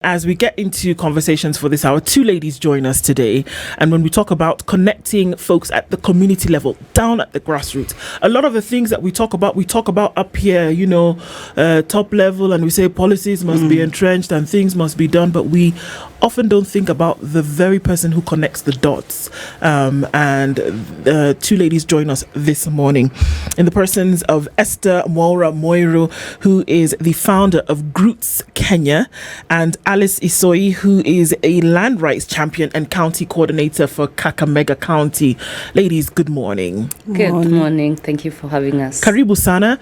As we get into conversations for this hour, two ladies join us today. And when we talk about connecting folks at the community level, down at the grassroots, a lot of the things that we talk about up here, top level, and we say policies must be entrenched and things must be done, but we often don't think about the very person who connects the dots. Two ladies join us this morning in the persons of Esther Muiru, who is the founder of Groots Kenya, and Alice Isoyi, who is a land rights champion and county coordinator for Kakamega County. Ladies, good morning. Good morning. Thank you for having us. Karibu sana.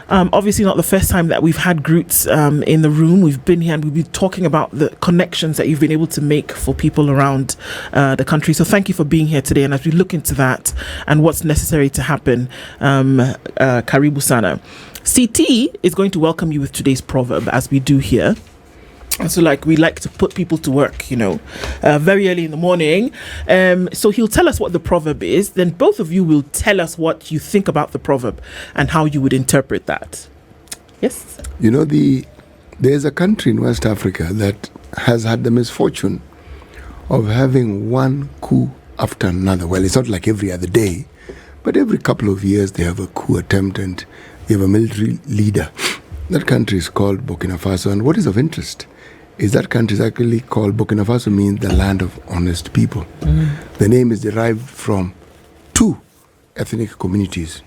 Obviously not the first time that we've had Groots in the room. We've been here and we've been talking about the connections that you've been able to make for people around the country. So thank you for being here today. And as we look into that and what's necessary to happen, Karibu sana. CT is going to welcome you with today's proverb, as we do here. So we like to put people to work, very early in the morning. So he'll tell us what the proverb is. Then both of you will tell us what you think about the proverb and how you would interpret that. Yes? There's a country in West Africa that has had the misfortune of having one coup after another. Well, it's not like every other day, but every couple of years they have a coup attempt and they have a military leader. That country is called Burkina Faso, and what is of interest is that country is actually called Burkina Faso, means the land of honest people. The name is derived from two ethnic communities.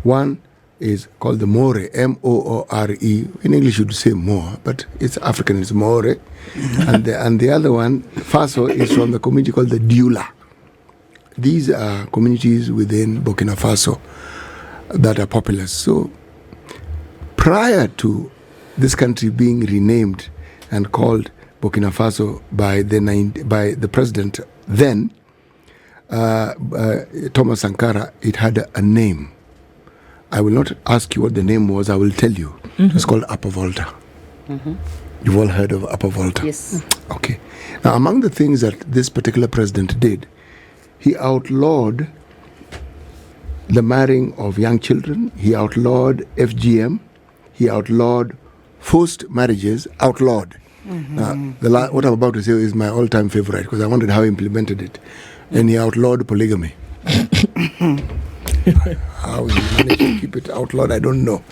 One is called the Moore, M-O-O-R-E. In English you'd say Moor, but it's African, it's Moore. And the other one, Faso, is from the community called the Dioula. These are communities within Burkina Faso that are populous. So prior to this country being renamed and called Burkina Faso by the president then, Thomas Sankara, it had a name. I will not ask you what the name was, I will tell you. It's called Upper Volta. You've all heard of Upper Volta? Yes. Okay. Now, among the things that this particular president did, he outlawed the marrying of young children, he outlawed FGM, he outlawed forced marriages, outlawed. Now, what I'm about to say is my all-time favorite because I wondered how he implemented it. And he outlawed polygamy. How he managed to keep it outlawed, I don't know.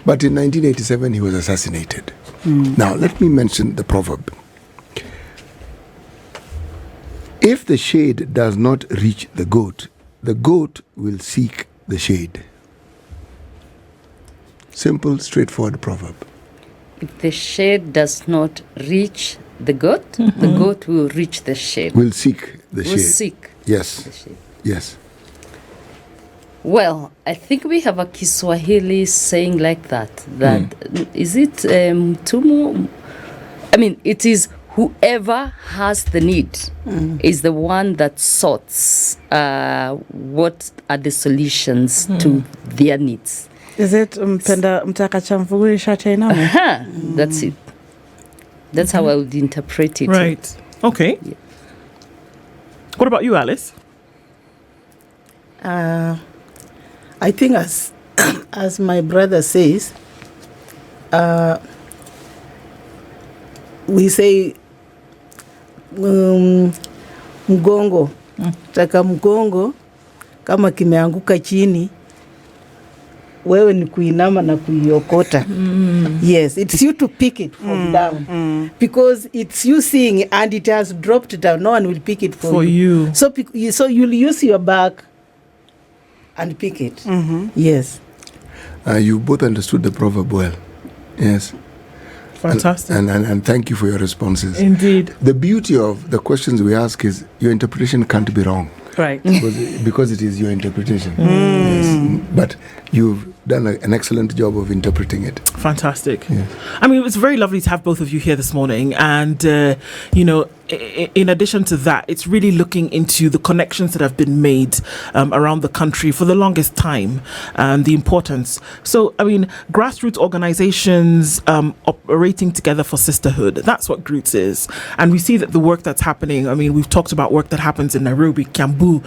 But in 1987, he was assassinated. Now, let me mention the proverb. If the shade does not reach the goat will seek the shade. Simple, straightforward proverb. If the shade does not reach the goat, the goat will reach the shade. Will seek the shade. Will seek yes. the shade. Yes. Well, I think we have a Kiswahili saying like that. Is it tumu? I mean, it is whoever has the need is the one that sorts what are the solutions to their needs. Is it mtakachamvurisha tena? That's it. That's how I would interpret it. Right. Okay. Yeah. What about you, Alice? I think as my brother says, we say mgongo, taka mgongo kama kimeanguka chini, wewe ni kuinama na kuiokota. Yes, it's you to pick it from down because it's you seeing and it has dropped down. No one will pick it for you. So you'll use your back and pick it. Yes. You both understood the proverb well. Yes. Fantastic. And thank you for your responses. Indeed. The beauty of the questions we ask is your interpretation can't be wrong. Right. Because it is your interpretation. Yes. But you've done an excellent job of interpreting it. Fantastic. Yes. I mean, it's very lovely to have both of you here this morning. And, in addition to that, it's really looking into the connections that have been made around the country for the longest time, the importance. So, I mean, grassroots organizations operating together for sisterhood, that's what Groots is. And we see that the work that's happening, I mean, we've talked about work that happens in Nairobi, Kiambu,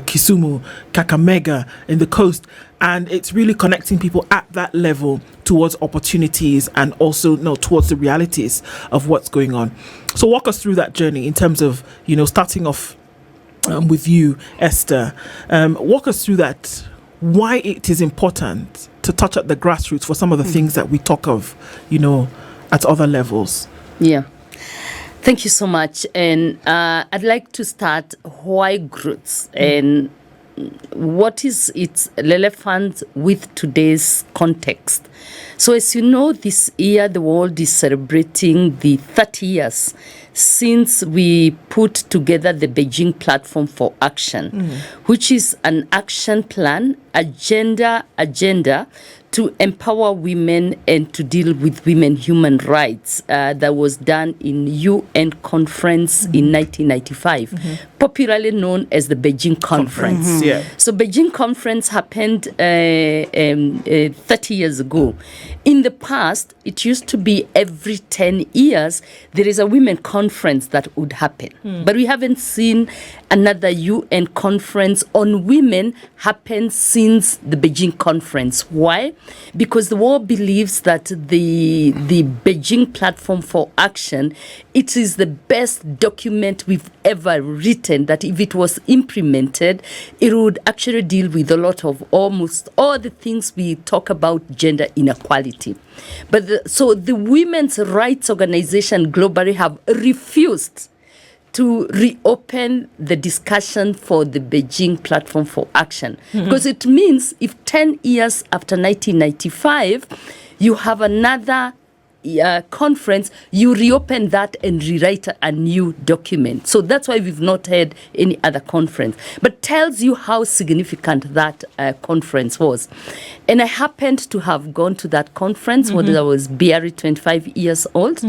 Kisumu, Kakamega, in the coast. and it's really connecting people at that level towards opportunities and also towards the realities of what's going on. So walk us through that journey in terms of, starting off with you, Esther. Walk us through that, why it is important to touch at the grassroots for some of the things that we talk of, at other levels. Yeah. Thank you so much. And I'd like to start why Groots and what is its relevance with today's context. So as you know, this year the world is celebrating the 30 years since we put together the Beijing Platform for Action, which is an action plan, agenda to empower women and to deal with women human rights that was done in UN conference in 1995, popularly known as the Beijing Conference. Yeah. So Beijing Conference happened 30 years ago. In the past, it used to be every 10 years, there is a women conference that would happen. But we haven't seen another UN conference on women happen since the Beijing Conference. Why? Because the world believes that the Beijing Platform for Action, it is the best document we've ever written, that if it was implemented, it would actually deal with a lot of almost all the things we talk about gender inequality. But so the women's rights organization globally have refused to reopen the discussion for the Beijing Platform for Action. Because it means if 10 years after 1995, you have another conference, you reopen that and rewrite a new document. So that's why we've not had any other conference. But tells you how significant that conference was. And I happened to have gone to that conference when I was barely 25 years old.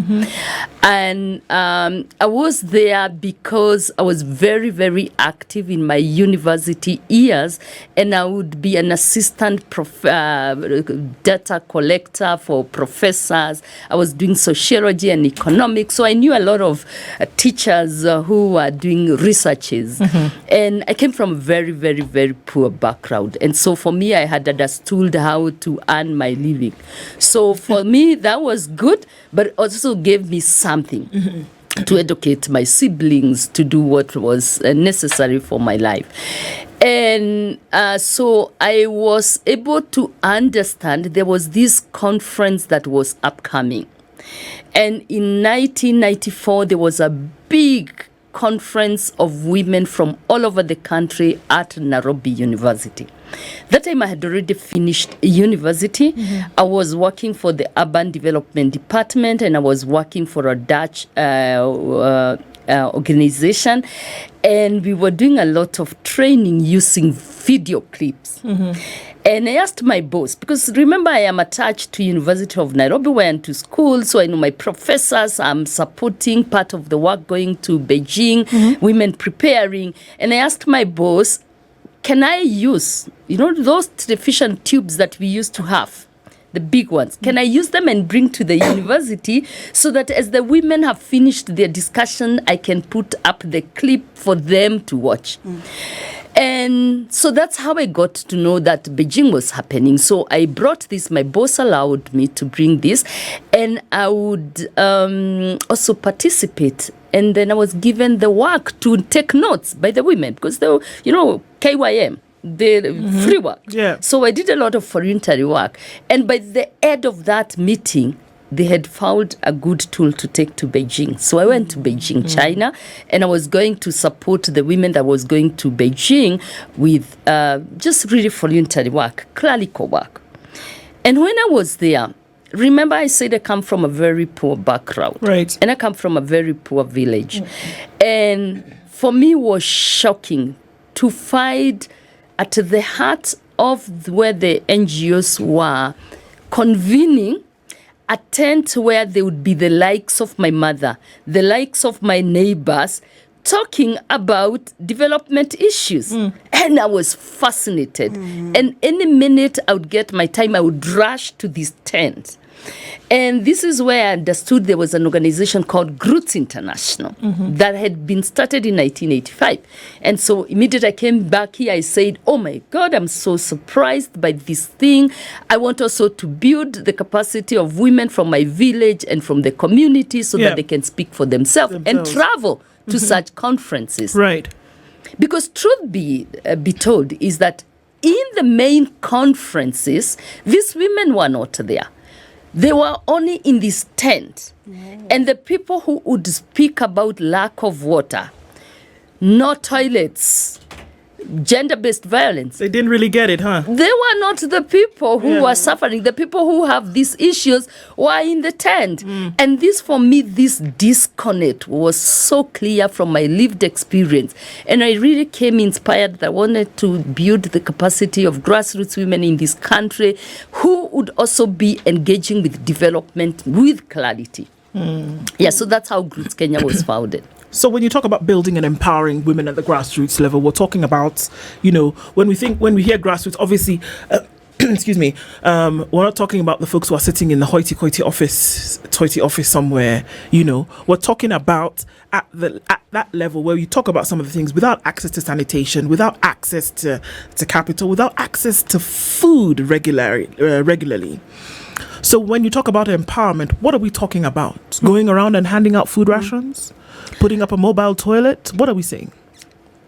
And I was there because I was very, very active in my university years, and I would be an assistant data collector for professors. I was doing sociology and economics, so I knew a lot of teachers who were doing researches. And I came from a very, very, very poor background. And so for me, I had understood how to earn my living. So for me, that was good, but also gave me something to educate my siblings, to do what was necessary for my life. And so I was able to understand there was this conference that was upcoming. And in 1994, there was a big conference of women from all over the country at Nairobi University. That time I had already finished university. I was working for the Urban Development Department, and I was working for a Dutch organization, and we were doing a lot of training using video clips. And I asked my boss, because remember I am attached to University of Nairobi, where I went to school, so I know my professors. I'm supporting part of the work going to Beijing, women preparing. And I asked my boss, can I use, those television tubes that we used to have, the big ones, can I use them and bring to the university so that as the women have finished their discussion, I can put up the clip for them to watch? And so that's how I got to know that Beijing was happening. So I brought this, my boss allowed me to bring this, and I would also participate. And then I was given the work to take notes by the women, because they were, KYM, the free work. Yeah. So I did a lot of voluntary work. And by the end of that meeting, they had found a good tool to take to Beijing. So I went to Beijing, China, and I was going to support the women that was going to Beijing with just really voluntary work, clerical work. And when I was there, remember I said I come from a very poor background. Right. And I come from a very poor village. And for me, it was shocking to find at the heart of where the NGOs were convening a tent where there would be the likes of my mother, the likes of my neighbors, talking about development issues. And I was fascinated. And any minute I would get my time, I would rush to this tent. And this is where I understood there was an organization called Groots International that had been started in 1985. And so immediately I came back here, I said, oh my God, I'm so surprised by this thing. I want also to build the capacity of women from my village and from the community so that they can speak for themselves and travel to such conferences. Right. Because truth be told is that in the main conferences, these women were not there. They were only in this tent. And the people who would speak about lack of water, no toilets, gender-based violence. They didn't really get it, huh? They were not the people who were suffering. The people who have these issues were in the tent. And this, for me, this disconnect was so clear from my lived experience. And I really came inspired that I wanted to build the capacity of grassroots women in this country who would also be engaging with development with clarity. Yeah, so that's how Groots Kenya was founded. So when you talk about building and empowering women at the grassroots level, we're talking about, when we hear grassroots, obviously, excuse me, we're not talking about the folks who are sitting in the hoity-toity office somewhere, We're talking about at that level where you talk about some of the things without access to sanitation, without access to capital, without access to food regularly. So when you talk about empowerment, what are we talking about? Going around and handing out food rations? Putting up a mobile toilet? What are we saying?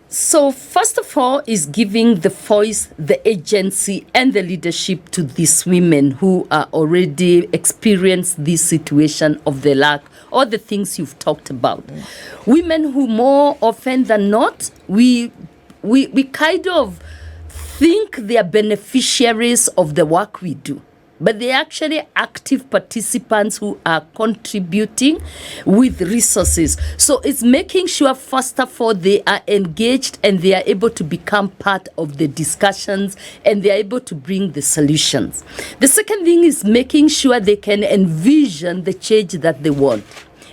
So first of all is giving the voice, the agency and the leadership to these women who are already experienced this situation of the lack or the things you've talked about. Women who more often than not, we kind of think they are beneficiaries of the work we do. But they're actually active participants who are contributing with resources. So it's making sure, first of all, they are engaged and they are able to become part of the discussions and they are able to bring the solutions. The second thing is making sure they can envision the change that they want.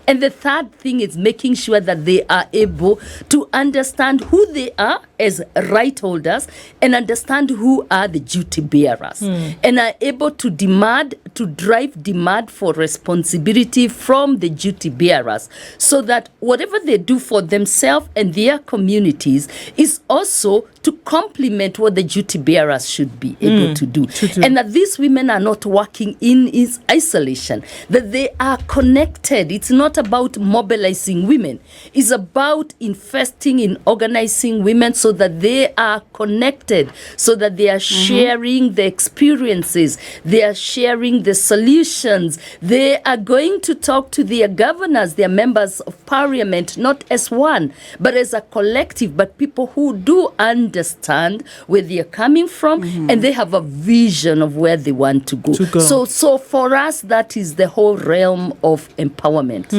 And the third thing is making sure that they are able to understand who they are as right holders and understand who are the duty bearers and are able to drive demand for responsibility from the duty bearers so that whatever they do for themselves and their communities is also to complement what the duty bearers should be able to do. And that these women are not working in isolation, that they are connected. It's not about mobilizing women. It's about investing in organizing women so that they are connected, so that they are sharing the experiences, they are sharing the solutions, they are going to talk to their governors, their members of parliament, not as one, but as a collective, but people who do understand where they are coming from and they have a vision of where they want to go. So for us, that is the whole realm of empowerment.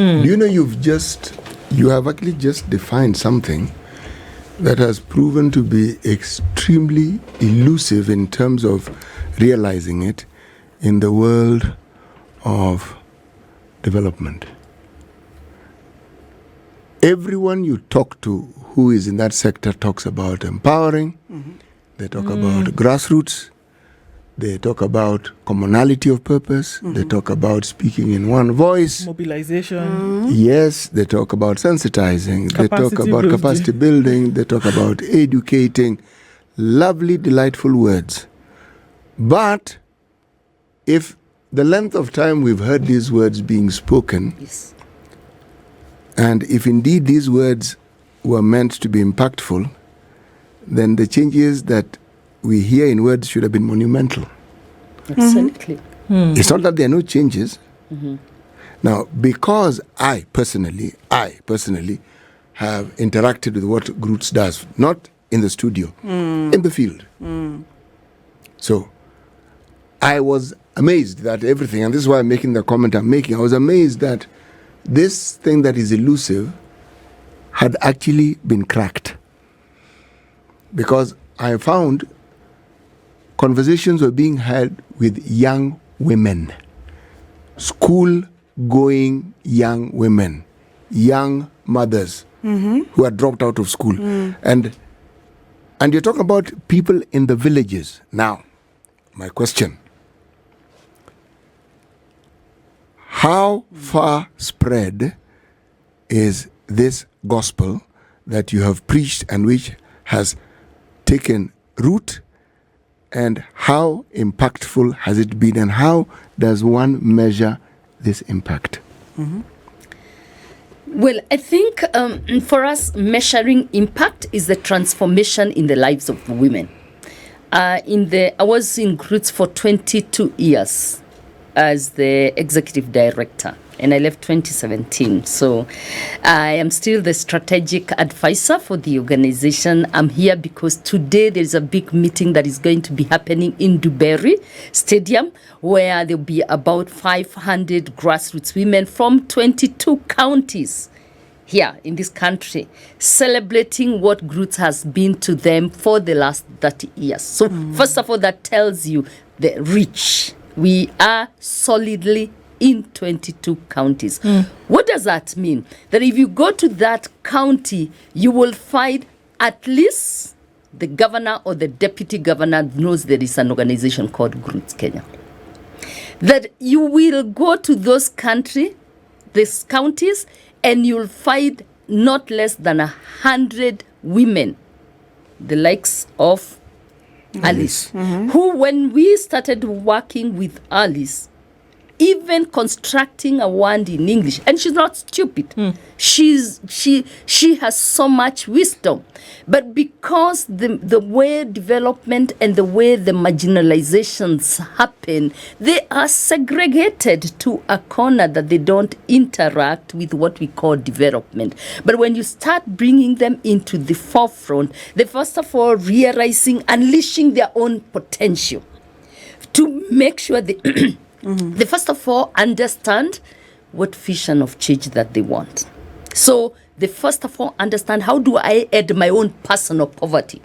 You have actually just defined something that has proven to be extremely elusive in terms of realizing it in the world of development. Everyone you talk to who is in that sector talks about empowering, they talk about grassroots, they talk about commonality of purpose, they talk about speaking in one voice. Mobilization. Yes, they talk about sensitizing, they talk about capacity building, they talk about educating. Lovely, delightful words. But if the length of time we've heard these words being spoken, and if indeed these words were meant to be impactful, then the changes that we hear in words should have been monumental. Absolutely. It's not that there are no changes. Now, because I personally have interacted with what Groots does, not in the studio, in the field. So I was amazed that everything, and this is why I'm making the comment I'm making, I was amazed that this thing that is elusive had actually been cracked. Because I found conversations were being had with young women, school-going young women, young mothers who had dropped out of school. And you're talking about people in the villages. Now, my question, how far spread is this gospel that you have preached and which has taken root, and how impactful has it been, and how does one measure this impact? Well, I think for us, measuring impact is the transformation in the lives of women. I was in Groots for 22 years as the executive director, and I left 2017. So I am still the strategic advisor for the organization. I'm here because today there's a big meeting that is going to be happening in Duberry Stadium, where there'll be about 500 grassroots women from 22 counties here in this country celebrating what Groots has been to them for the last 30 years. So first of all, that tells you the reach. We are solidly in 22 counties. What does that mean? That if you go to that county, you will find at least the governor or the deputy governor knows there is an organization called Groots Kenya. That you will go to those these counties, and you'll find not less than 100 women, the likes of Alice, who, when we started working with Alice, even constructing a word in English, and she's not stupid. She has so much wisdom, but because the way development and the way the marginalizations happen, they are segregated to a corner that they don't interact with what we call development. But when you start bringing them into the forefront, they first of all realizing, unleashing their own potential to make sure they they first of all understand what vision of change that they want. So they first of all understand, how do I add my own personal poverty?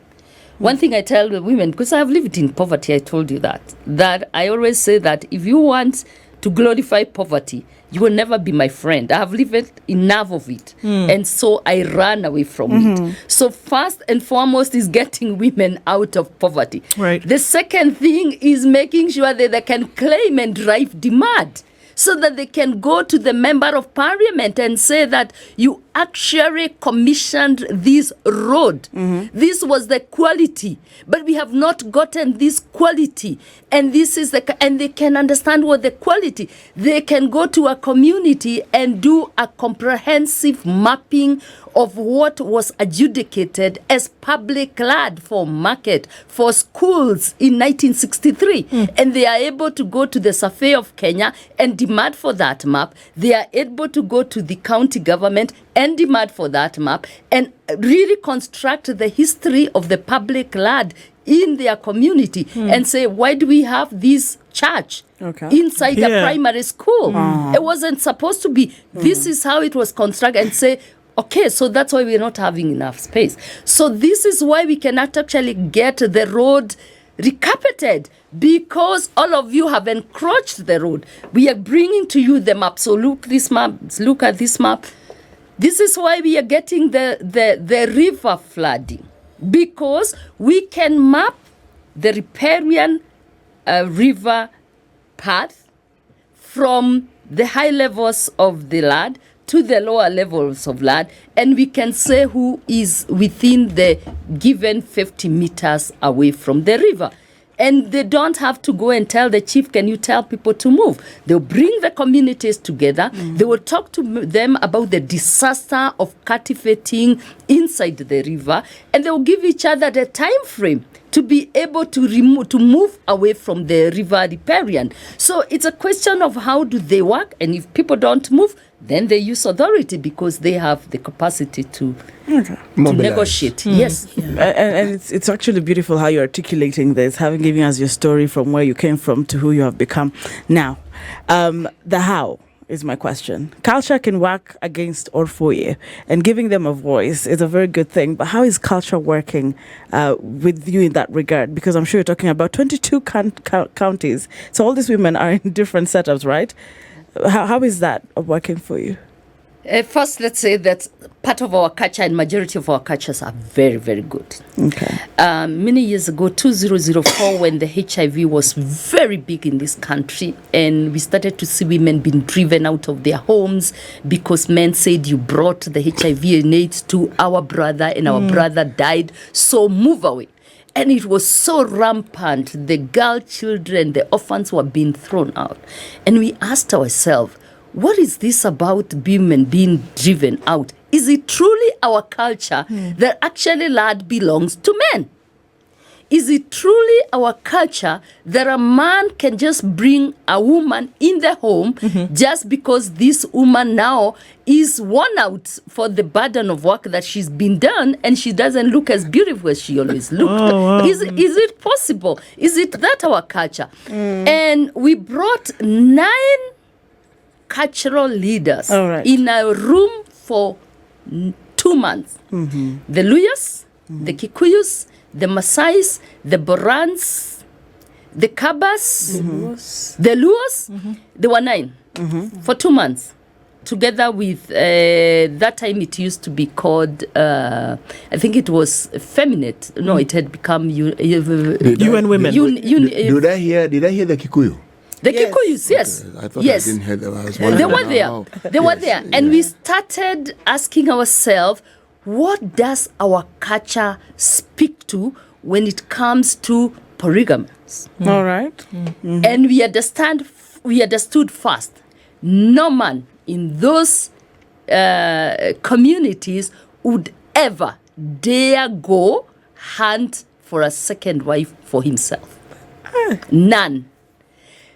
One thing I tell the women, because I have lived in poverty, I told you that I always say that if you want to glorify poverty, you will never be my friend. I have lived enough of it. And so I ran away from it. So first and foremost is getting women out of poverty. Right. The second thing is making sure that they can claim and drive demand, so that they can go to the member of parliament and say that you actually commissioned this road. This was the quality, but we have not gotten this quality. And this is and they can understand what the quality. They can go to a community and do a comprehensive mapping of what was adjudicated as public land for market, for schools in 1963. And they are able to go to the Survey of Kenya and demand for that map. They are able to go to the county government and demand for that map, and really construct the history of the public land in their community and say, why do we have this church inside the primary school? It wasn't supposed to be. This is how it was constructed, and say, okay, so that's why we're not having enough space. So this is why we cannot actually get the road recarpeted, because all of you have encroached the road. We are bringing to you the map. So look at this map. This is why we are getting the river flooding, because we can map the riparian river path from the high levels of the land to the lower levels of land, and we can say who is within the given 50 meters away from the river. And they don't have to go and tell the chief, can you tell people to move? They'll bring the communities together. They will talk to them about the disaster of cultivating inside the river, and they will give each other the time frame to be able to move away from the river riparian. So it's a question of how do they work, and if people don't move, then they use authority because they have the capacity to negotiate. Yes. And it's actually beautiful how you're articulating this, having given us your story from where you came from to who you have become now. The how is my question. Culture can work against or for you, and giving them a voice is a very good thing. But how is culture working with you in that regard? Because I'm sure you're talking about 22 counties. So all these women are in different setups, right? How is that working for you? First, let's say that part of our culture and majority of our cultures are very, very good. Okay. Many years ago, 2004, when the HIV was very big in this country, and we started to see women being driven out of their homes because men said, you brought the HIV and AIDS to our brother, and our brother died, so move away. And it was so rampant. The girl children, the orphans were being thrown out. And we asked ourselves, what is this about women being driven out? Is it truly our culture that actually land belongs to men? Is it truly our culture that a man can just bring a woman in the home just because this woman now is worn out for the burden of work that she's been done and she doesn't look as beautiful as she always looked? Oh, wow. Is it possible? Is it that our culture? And we brought 9 cultural leaders in a room for 2 months. The Luyas, the Kikuyus, the Masais, the Borans, the Kabas, the Luos. There were 9 for 2 months. Together with, that time it used to be called, I think it was Feminate. No, it had become UN Women. Did I hear the Kikuyu? The Kikuyus, yes. Okay. I thought yes. I didn't hear them. I was They wondering were there. how- They were Yes, there. yeah. And we started asking ourselves, what does our culture speak to when it comes to polygamy? All right. And we understood first, no man in those communities would ever dare go hunt for a second wife for himself. None.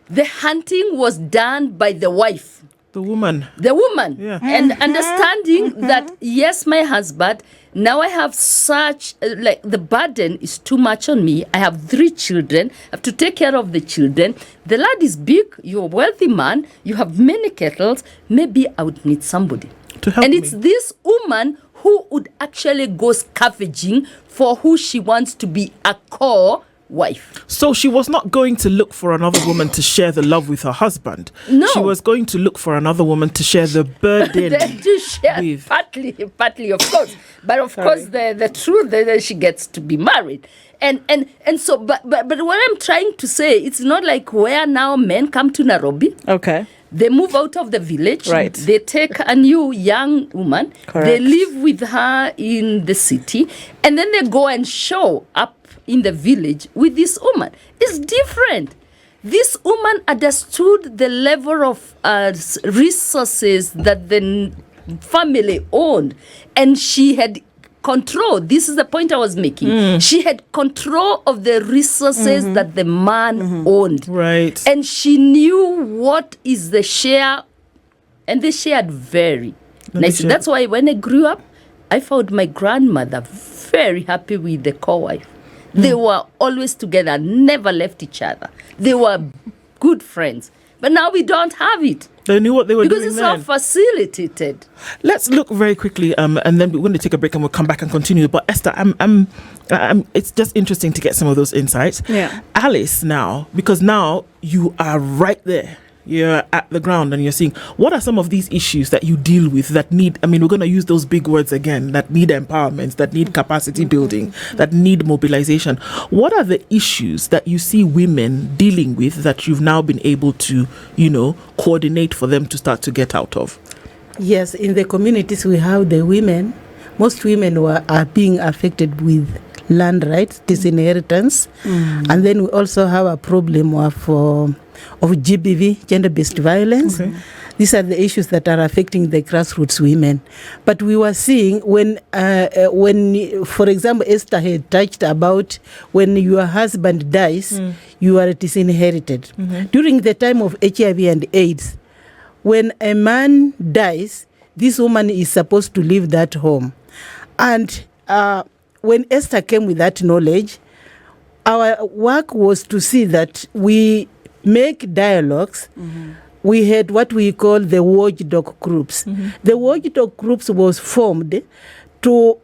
The hunting was done by the wife. The woman. The woman. Yeah. And understanding that, yes, my husband, now I have such, like, the burden is too much on me. I have 3 children. I have to take care of the children. The lad is big. You're a wealthy man. You have many kettles. Maybe I would need somebody. To help and me. it's this woman who would actually go scavenging for who she wants to be a core wife. So she was not going to look for another woman to share the love with her husband. No. She was going to look for another woman to share the burden To share with. partly, of course. But of course, the truth is that she gets to be married. And so, but what I'm trying to say, it's not like where now men come to Nairobi. Okay. They move out of the village. Right. They take a new young woman. Correct. They live with her in the city. And then they go and show up in the village with this woman. It's different. This woman understood the level of resources that the family owned. And she had control. This is the point I was making. She had control of the resources that the man owned. Right. And she knew what is the share, and they shared very nicely. That's why when I grew up, I found my grandmother very happy with the co-wife. They were always together, never left each other. They were good friends. But now we don't have it. They knew what they were Because doing it's then. not facilitated. Let's look very quickly, and then we're going to take a break and we'll come back and continue. But Esther, it's just interesting to get some of those insights. Yeah. Alice, now, because now you are right there. You're at the ground and you're seeing what are some of these issues that you deal with that need, I mean, we're going to use those big words again, that need empowerment, that need capacity building, that need mobilization. What are the issues that you see women dealing with that you've now been able to, coordinate for them to start to get out of? Yes, in the communities we have the women, most women are being affected with land rights, disinheritance, and then we also have a problem of GBV, gender-based violence. Okay. These are the issues that are affecting the grassroots women. But we were seeing when, for example, Esther had touched about when your husband dies, you are disinherited. During the time of HIV and AIDS, when a man dies, this woman is supposed to leave that home. And when Esther came with that knowledge, our work was to see that we make dialogues. We had what we call the watchdog groups. The watchdog groups was formed to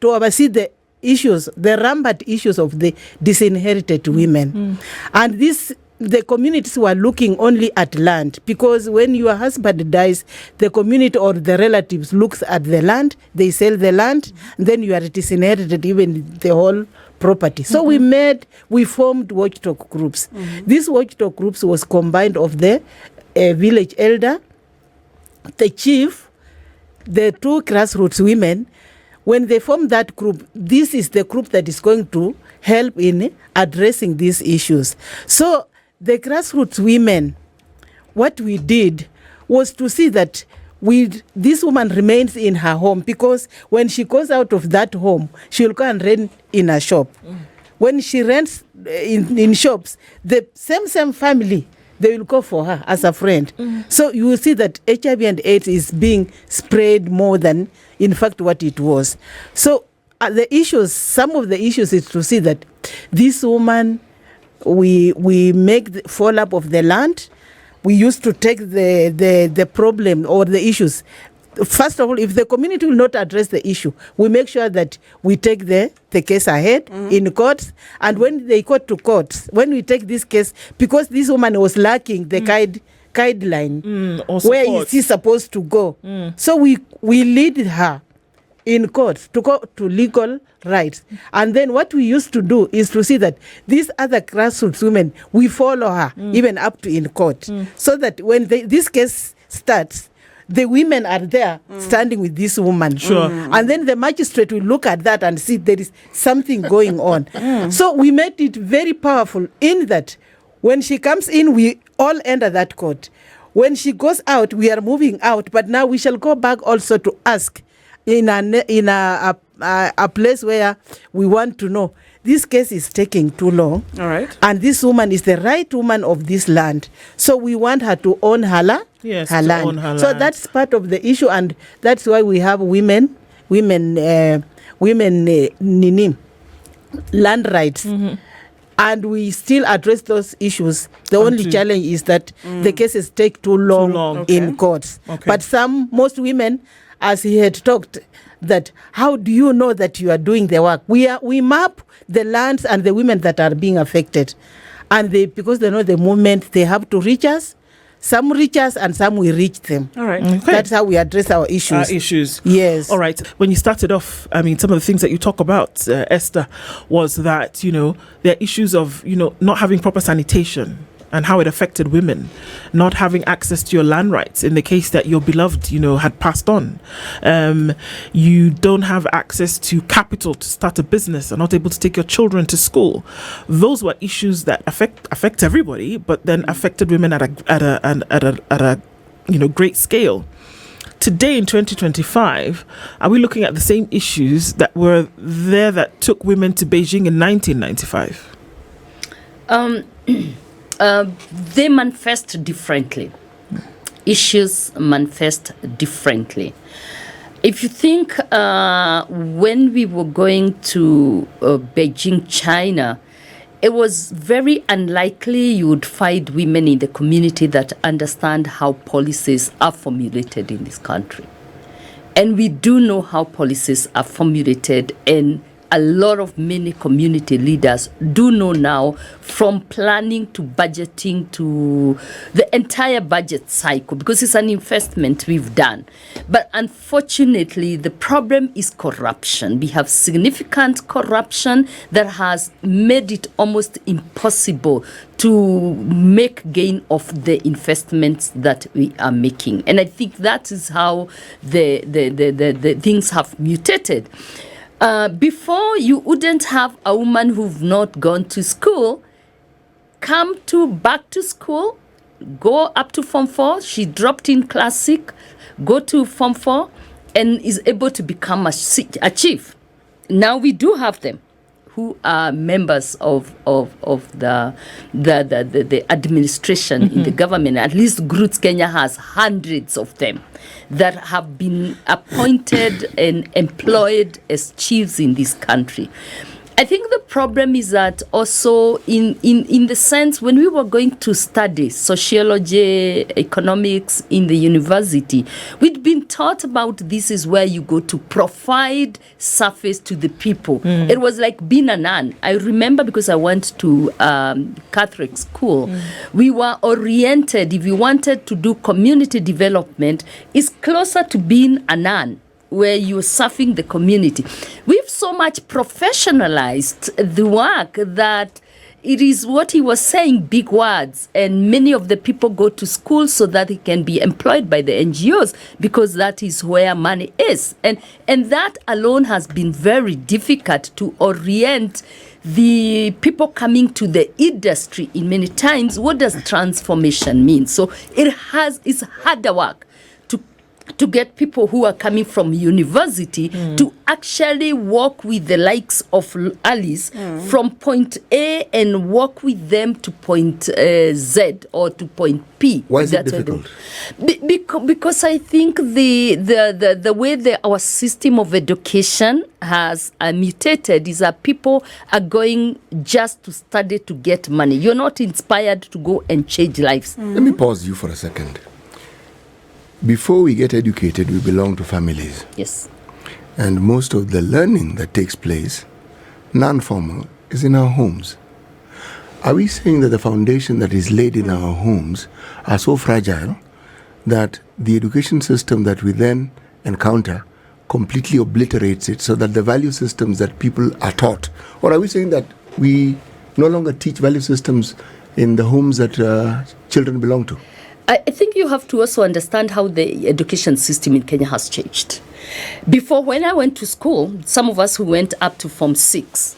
oversee the issues, the rampant issues of the disinherited women. And these the communities were looking only at land, because when your husband dies, the community or the relatives looks at the land, they sell the land, and then you are inherited even the whole property. So we formed watchdog groups. These watchdog groups was combined of the village elder, the chief, the 2 grassroots women. When they form that group, this is the group that is going to help in addressing these issues. So the grassroots women, what we did was to see that this woman remains in her home, because when she goes out of that home, she will go and rent in a shop. When she rents in shops, the same family, they will go for her as a friend. So you will see that HIV and AIDS is being spread more than, in fact, what it was. So some of the issues is to see that this woman, we make the follow-up of the land. We used to take the problem or the issues. First of all, if the community will not address the issue, we make sure that we take the case ahead in courts. And when they go to courts, when we take this case, because this woman was lacking the guideline, where is she supposed to go? So we lead her in court to go to legal rights. And then what we used to do is to see that these other grassroots women, we follow her even up to in court, so that when this case starts, the women are there standing with this woman. Sure. And then the magistrate will look at that and see there is something going on. So we made it very powerful in that when she comes in, we all enter that court. When she goes out, we are moving out, but now we shall go back also to ask in a place where we want to know, this case is taking too long. All right. And this woman is the right woman of this land. So we want her to own her land. Yes, her to land. own her So land. that's part of the issue, and that's why we have women land rights. And we still address those issues. The only challenge is that the cases take too long. In courts. Okay. But most women, as he had talked, that how do you know that you are doing the work? We map the lands and the women that are being affected, and because they know the movement, they have to reach us. Some reach us and some we reach them. All right. Okay. That's how we address our issues. Yes. All right. When you started off, I mean, some of the things that you talk about, Esther, was that, there are issues of, not having proper sanitation and how it affected women, not having access to your land rights in the case that your beloved, had passed on. You don't have access to capital to start a business and not able to take your children to school. Those were issues that affect everybody, but then affected women at a great scale. Today in 2025, are we looking at the same issues that were there that took women to Beijing in 1995? They manifest differently. Issues manifest differently. If you think when we were going to Beijing, China, it was very unlikely you would find women in the community that understand how policies are formulated in this country. And we do know how policies are formulated, and a lot of many community leaders do know now, from planning to budgeting to the entire budget cycle, because it's an investment we've done. But unfortunately, the problem is corruption. We have significant corruption that has made it almost impossible to make gain of the investments that we are making. And I think that is how the things have mutated. Before, you wouldn't have a woman who've not gone to school come back to school, go up to Form 4. She dropped in Classic, go to Form 4, and is able to become a chief. Now we do have them who are members of the administration in the government. At least Groots Kenya has hundreds of them that have been appointed and employed as chiefs in this country. I think the problem is that also in the sense when we were going to study sociology, economics in the university, we'd been taught about this is where you go to provide service to the people. It was like being a nun. I remember because I went to Catholic school. We were oriented, if you wanted to do community development, it's closer to being a nun, where you're serving the community. We've so much professionalized the work that it is what he was saying, big words, and many of the people go to school so that they can be employed by the NGOs because that is where money is. And that alone has been very difficult to orient the people coming to the industry in many times. What does transformation mean? So it's harder work to get people who are coming from university to actually work with the likes of Alice from point A and work with them to point Z or to point P. Why is it difficult? Because I think the way our system of education has mutated is that people are going just to study to get money. You're not inspired to go and change lives. Let me pause you for a second. Before we get educated, we belong to families. Yes. And most of the learning that takes place, non-formal, is in our homes. Are we saying that the foundation that is laid in our homes are so fragile that the education system that we then encounter completely obliterates it so that the value systems that people are taught? Or are we saying that we no longer teach value systems in the homes that children belong to? I think you have to also understand how the education system in Kenya has changed. Before, when I went to school, some of us who went up to Form 6,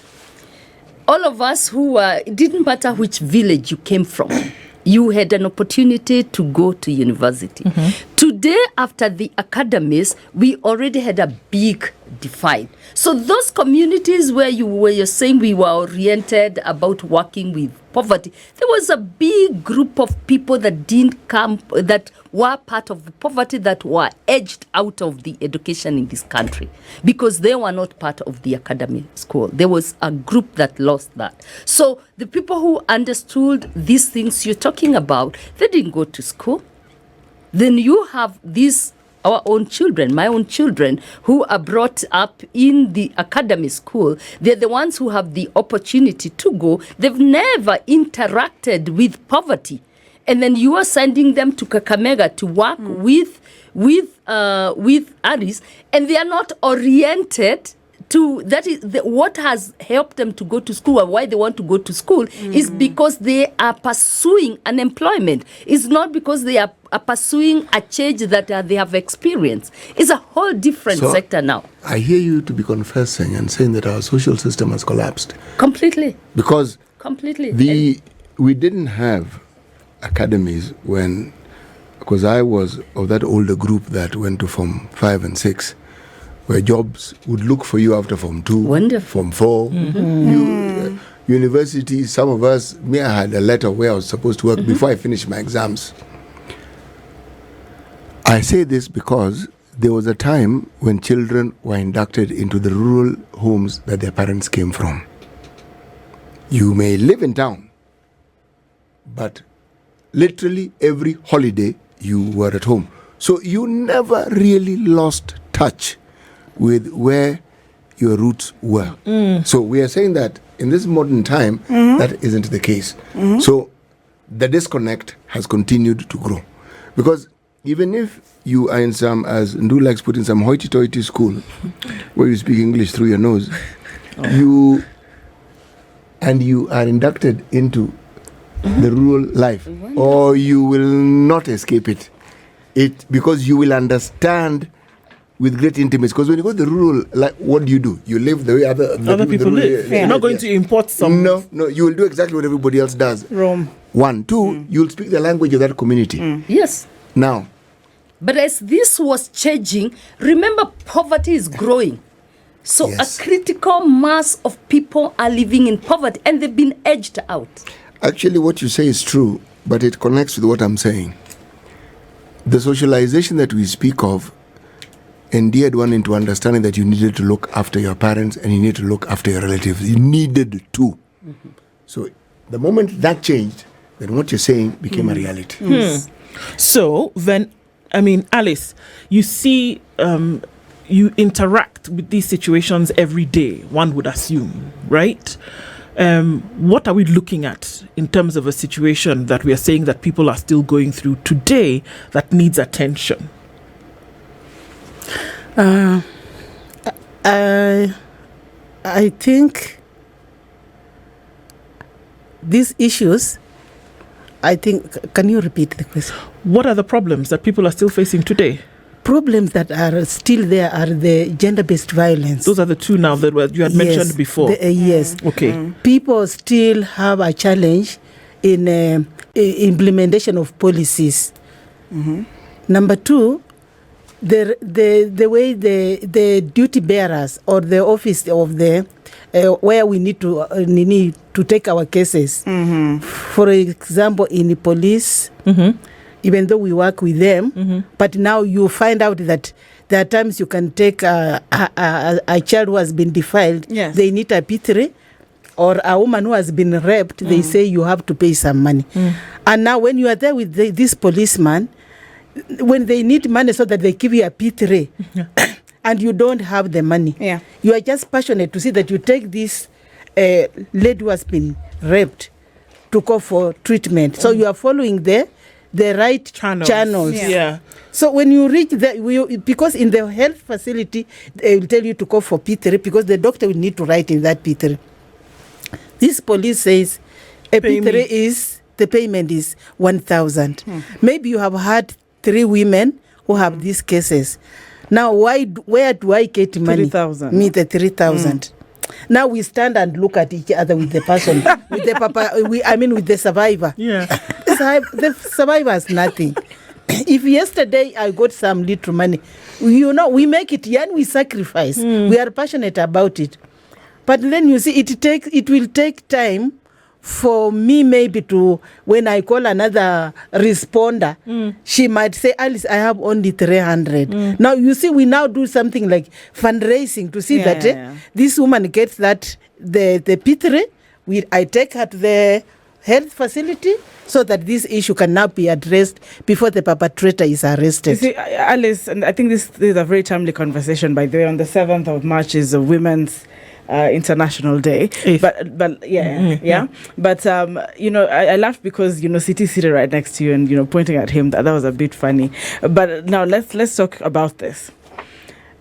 all of us who it didn't matter which village you came from, you had an opportunity to go to university. Today, after the academies, we already had a big divide. So those communities where you're saying we were oriented about working with poverty, there was a big group of people that didn't come, that were part of the poverty, that were edged out of the education in this country because they were not part of the academic school. There was a group that lost that. So the people who understood these things you're talking about, they didn't go to school. Then you have these, our own children, my own children, who are brought up in the academy school. They're the ones who have the opportunity to go. They've never interacted with poverty. And then you are sending them to Kakamega to work with Alice, and they are not oriented to, that is what has helped them to go to school, or why they want to go to school is because they are pursuing unemployment. It's not because they are pursuing a change that they have experienced. It's a whole different sector now. I hear you to be confessing and saying that our social system has collapsed. Completely. Because completely. We didn't have academies because I was of that older group that went to Form 5 and 6, where jobs would look for you after Form 2, Wonderful. Form 4. University, some of us, I had a letter where I was supposed to work before I finished my exams. I say this because there was a time when children were inducted into the rural homes that their parents came from. You may live in town, but literally every holiday you were at home. So you never really lost touch with where your roots were. So we are saying that in this modern time, that isn't the case. So the disconnect has continued to grow. Because even if you are in some, as Ndu likes put in some hoity-toity school, where you speak English through your nose, you are inducted into the rural life, or you will not escape it. Because you will understand with great intimacy. Because when you go to the rural, like, what do? You live the way other people live. You're not going to import some. No, you will do exactly what everybody else does. Rome. 1, 2, you'll speak the language of that community. Yes. Now. But as this was changing, remember, poverty is growing. So Yes. a critical mass of people are living in poverty, and they've been edged out. Actually, what you say is true, but it connects with what I'm saying. The socialization that we speak of endeared one into understanding that you needed to look after your parents and you need to look after your relatives. You needed to. So the moment that changed, then what you're saying became a reality. So then, I mean, Alice, you see, you interact with these situations every day, one would assume, right? What are we looking at in terms of a situation that we are saying that people are still going through today that needs attention? I think these issues, can you repeat the question? What are the problems that people are still facing today? Problems that are still there are the gender-based violence. Those are the two now that you had mentioned before. Yes. Okay. People still have a challenge in implementation of policies. Number two, the way the duty bearers or the office of the where we need to take our cases. For example, in the police. Even though we work with them, but now you find out that there are times you can take a child who has been defiled, they need a P3, or a woman who has been raped, they say you have to pay some money. And now when you are there with this policeman, when they need money so that they give you a P3, and you don't have the money, you are just passionate to see that you take this lady who has been raped to go for treatment. So you are following the right channels. So when you reach because in the health facility, they will tell you to go for P3 because the doctor will need to write in that P3. This police says P3 is, the payment is 1,000. Maybe you have had 3 women who have these cases. Now, where do I get money? 3,000. Me, the 3,000. Now we stand and look at each other with the person, with the survivor. The survivor has nothing. If yesterday I got some little money, we make it and we sacrifice. We are passionate about it. But then you see, it will take time for me maybe to, when I call another responder, she might say, Alice, I have only 300. Now, you see, we now do something like fundraising to see that this woman gets that, the P3, I take her to the health facility so that this issue can now be addressed before the perpetrator is arrested. You see, Alice, and I think this is a very timely conversation, by the way. On the 7th of March is a Women's International Day, but but I laughed because City seated right next to you and pointing at him, that was a bit funny. But now let's talk about this.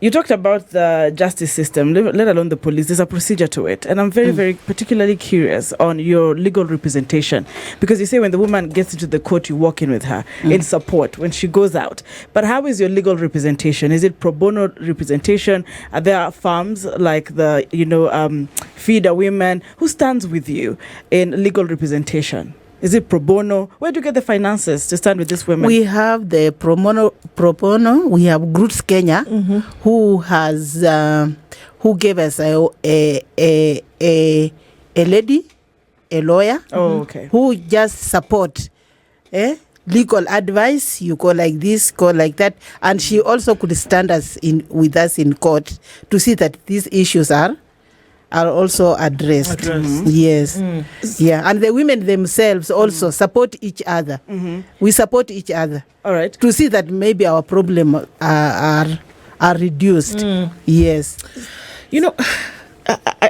You talked about the justice system, let alone the police. There's a procedure to it. And I'm very, very particularly curious on your legal representation. Because you say when the woman gets into the court, you walk in with her in support when she goes out. But how is your legal representation? Is it pro bono representation? Are there firms like the, Feeder Women? Who stands with you in legal representation? Is it pro bono? Where do you get the finances to stand with these women? We have the pro bono. We have Groots Kenya, who has who gave us a lady, a lawyer, who just support legal advice. You go like this, go like that, and she also could stand with us in court to see that these issues are also addressed. Yes. And the women themselves also support each other. We support each other. All right. To see that maybe our problem are reduced. Yes.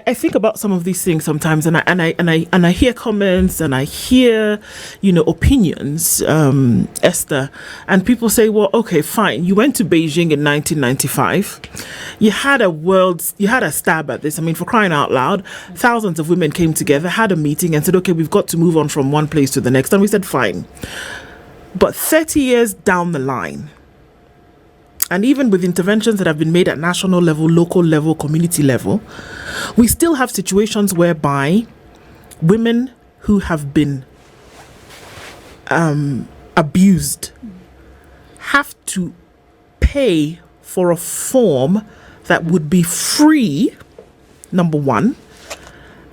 I think about some of these things sometimes, and I hear comments and I hear, opinions, Esther, and people say, well, okay, fine. You went to Beijing in 1995. You had a stab at this. I mean, for crying out loud, thousands of women came together, had a meeting, and said, okay, we've got to move on from one place to the next. And we said, fine. But 30 years down the line, and even with interventions that have been made at national level, local level, community level, we still have situations whereby women who have been abused have to pay for a form that would be free, number one,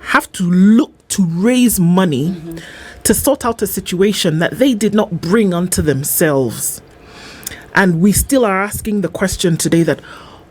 have to look to raise money to sort out a situation that they did not bring onto themselves. And we still are asking the question today that,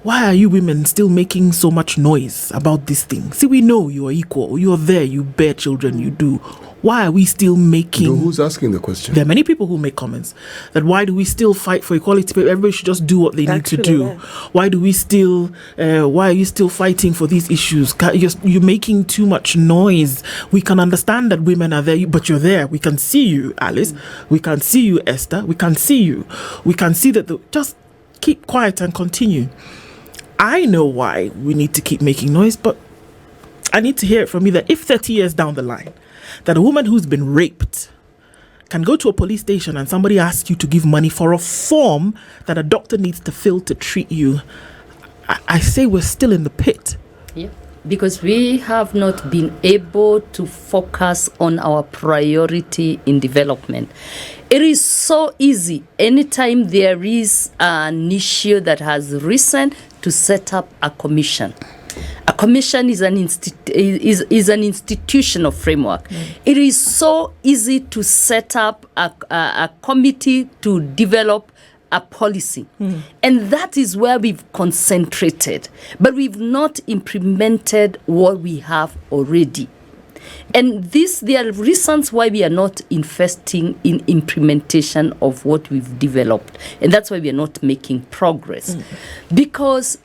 why are you women still making so much noise about this thing? See, we know you are equal. You are there. You bear children. You do. Why are we still making... Who's asking the question? There are many people who make comments that why do we still fight for equality? Everybody should just do what they need to do. Yeah. Why do we still... why are you still fighting for these issues? You're making too much noise. We can understand that women are there, but you're there. We can see you, Alice. We can see you, Esther. We can see you. We can see that... Just keep quiet and continue. I know why we need to keep making noise, but I need to hear it from you that if 30 years down the line, that a woman who's been raped can go to a police station and somebody asks you to give money for a form that a doctor needs to fill to treat you, I say we're still in the pit. Yeah, because we have not been able to focus on our priority in development. It is so easy anytime there is an issue that has risen to set up a commission. A commission is an institutional framework. It is so easy to set up a committee to develop a policy. And that is where we've concentrated. But we've not implemented what we have already. And there are reasons why we are not investing in implementation of what we've developed. And that's why we are not making progress. Because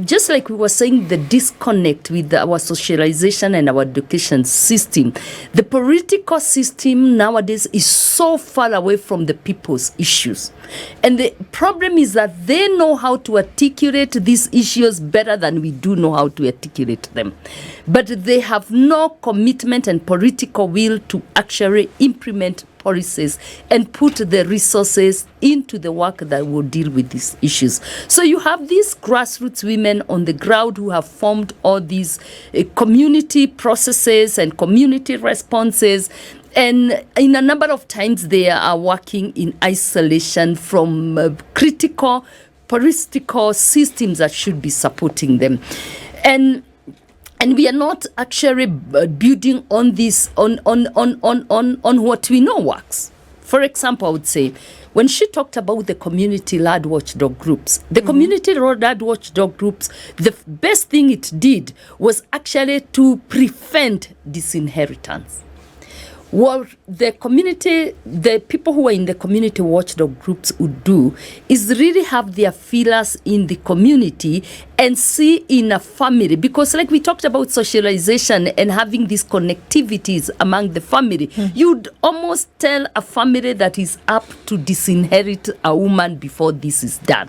just like we were saying, the disconnect with our socialization and our education system, the political system nowadays is so far away from the people's issues. And the problem is that they know how to articulate these issues better than we do know how to articulate them. But they have no commitment and political will to actually implement policies and put the resources into the work that will deal with these issues. So you have these grassroots women on the ground who have formed all these community processes and community responses. And in a number of times they are working in isolation from critical political systems that should be supporting them. And we are not actually building on this, on what we know works. For example, I would say, when she talked about the community-led watchdog groups, the community-led watchdog groups, the best thing it did was actually to prevent disinheritance. What the people who are in the community watchdog groups would do is really have their feelers in the community and see in a family, because like we talked about socialization and having these connectivities among the family, you'd almost tell a family that is up to disinherit a woman before this is done.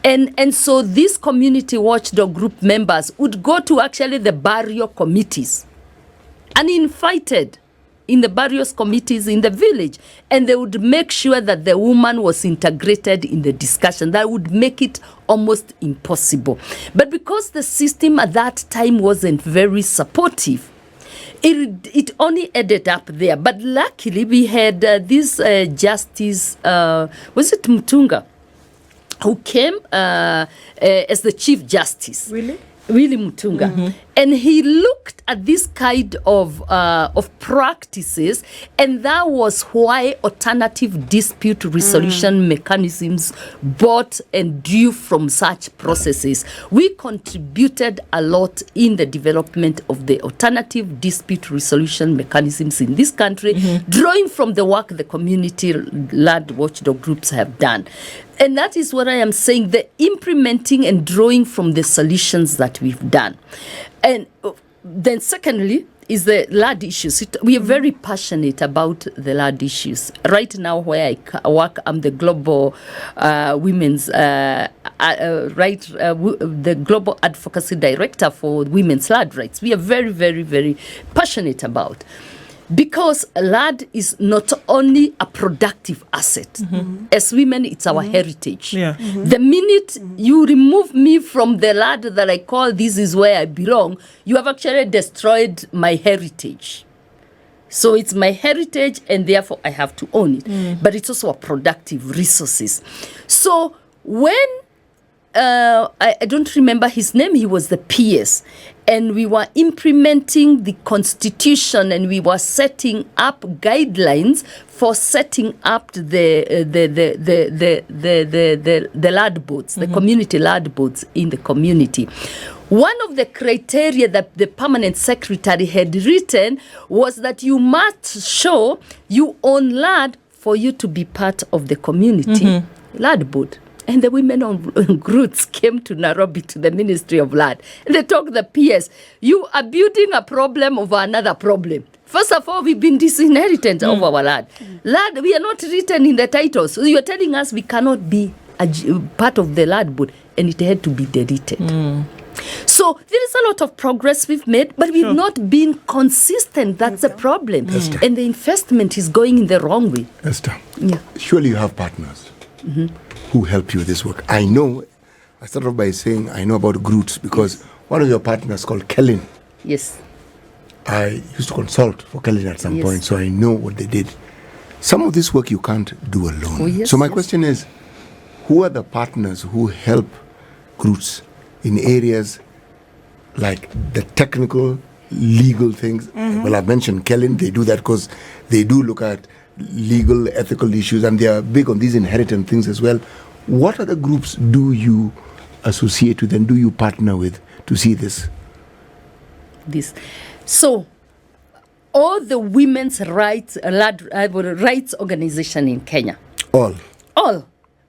And so these community watchdog group members would go to actually the barrio committees and invited in the various committees in the village, and they would make sure that the woman was integrated in the discussion. That would make it almost impossible. But because the system at that time wasn't very supportive, it only ended up there. But luckily we had this justice, was it Mutunga, who came as the Chief Justice. Willy Mutunga. And he looked at this kind of practices, and that was why alternative dispute resolution mechanisms bought and drew from such processes. We contributed a lot in the development of the alternative dispute resolution mechanisms in this country, drawing from the work the community-led watchdog groups have done. And that is what I am saying, the implementing and drawing from the solutions that we've done. And then secondly is the land issues. We are very passionate about the land issues. Right now where I work, I'm the global women's, the global advocacy director for women's land rights. We are very, very, very passionate about. Because land is not only a productive asset. As women, it's our heritage. The minute you remove me from the land that I call this is where I belong, you have actually destroyed my heritage. So it's my heritage, and therefore I have to own it. But it's also a productive resources. So when I don't remember his name. He was the PS, and we were implementing the constitution, and we were setting up guidelines for setting up the lad boards, the community lad boards in the community. One of the criteria that the permanent secretary had written was that you must show you own land for you to be part of the community lad board. And the women on Groots came to Nairobi to the Ministry of Land. And they told the PS, you are building a problem over another problem. First of all, we've been disinherited of our land. Land, we are not written in the titles. So you're telling us we cannot be part of the land board, and it had to be deleted. So there is a lot of progress we've made, but we've not been consistent. That's the problem. And the investment is going in the wrong way. Esther, surely you have partners who help you with this work. I started off by saying I know about Groots because one of your partners called Kellen. Yes. I used to consult for Kellen at some point, so I know what they did. Some of this work you can't do alone. So my question is, who are the partners who help Groots in areas like the technical, legal things? Well, I've mentioned Kellen. They do that because they do look at legal, ethical issues, and they are big on these inheritance things as well. What other groups do you associate with and do you partner with to see this? So, all the women's rights organization in Kenya. All.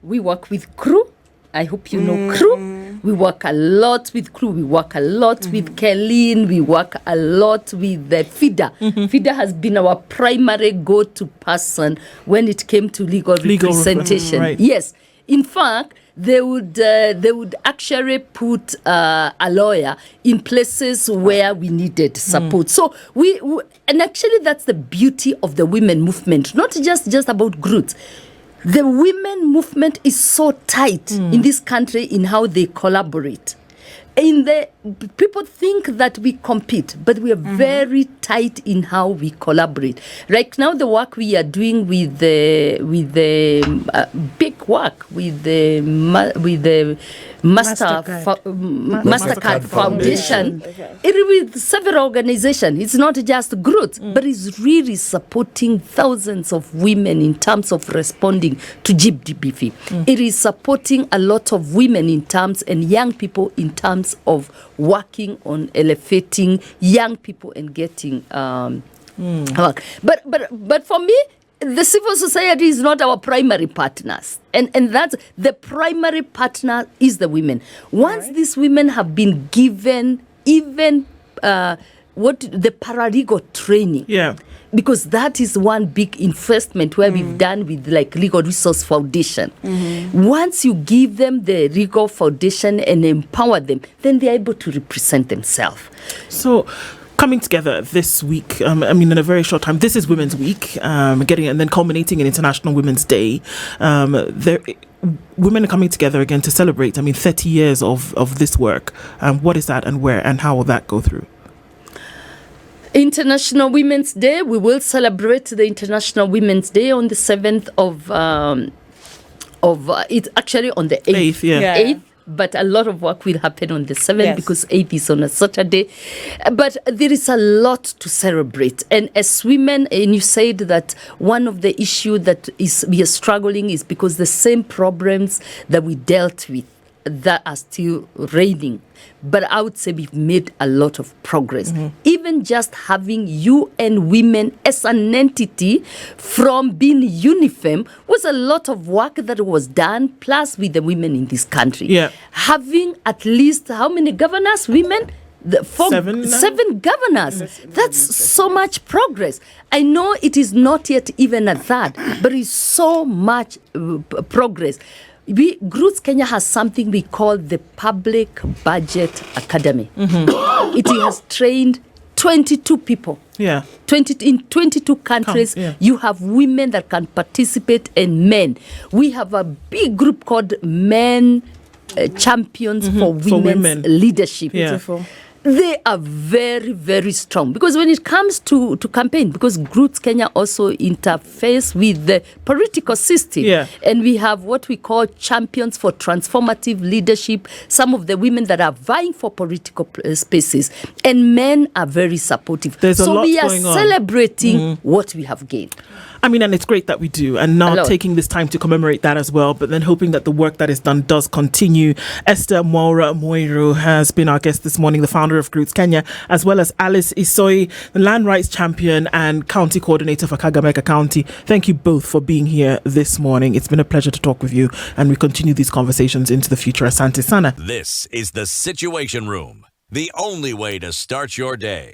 We work with Crew. I hope you know Crew. We work a lot with Crew. We work a lot with Kellyn. We work a lot with the FIDA. FIDA has been our primary go-to person when it came to legal representation. Right. Yes. In fact, they would actually put a lawyer in places where we needed support. So and actually that's the beauty of the women movement, not just about Groots. The women movement is so tight in this country in how they collaborate. People think that we compete, but we are very tight in how we collaborate. Right now, the work we are doing with the big work with the Mastercard Foundation, it with several organizations. It's not just Groots, but it's really supporting thousands of women in terms of responding to GBV. It is supporting a lot of women in terms and young people in terms of working on elevating young people and getting work. But for me, the civil society is not our primary partners. And that's the primary partner is the women. Once these women have been given even the paralegal training. Yeah. Because that is one big investment where we've done with like Legal Resource Foundation. Once you give them the legal foundation and empower them, then they're able to represent themselves. So coming together this week, in a very short time, this is Women's Week, and then culminating in International Women's Day. Women are coming together again to celebrate, 30 years of this work. What is that and where and how will that go through? International Women's Day. We will celebrate the International Women's Day on the 7th it's actually on the 8th. 8th, but a lot of work will happen on the 7th because 8th is on a Saturday. But there is a lot to celebrate. And as women, and you said that one of the issues that we are struggling is because the same problems that we dealt with that are still reigning. But I would say we've made a lot of progress. Even just having UN women as an entity from being uniform was a lot of work that was done, plus with the women in this country. Yeah. Having at least, how many governors, women? 7 governors. That's so much progress. I know it is not yet even at that, but it's so much progress. Groots Kenya has something we call the Public Budget Academy. It has trained 22 people. In 22 countries, you have women that can participate and men. We have a big group called Men Champions for Women's Leadership. Beautiful. They are very, very strong because when it comes to campaign, because Groots Kenya also interface with the political system. Yeah. And we have what we call champions for transformative leadership, some of the women that are vying for political spaces. And men are very supportive. There's a lot we are going on. celebrating what we have gained. I mean, and it's great that we do, and now taking this time to commemorate that as well, but then hoping that the work that is done does continue. Esther Mwaura Muiru has been our guest this morning, the founder of Groots Kenya, as well as Alice Isoyi, the land rights champion and county coordinator for Kakamega County. Thank you both for being here this morning. It's been a pleasure to talk with you, and we continue these conversations into the future. Asante sana. This is the Situation Room, the only way to start your day.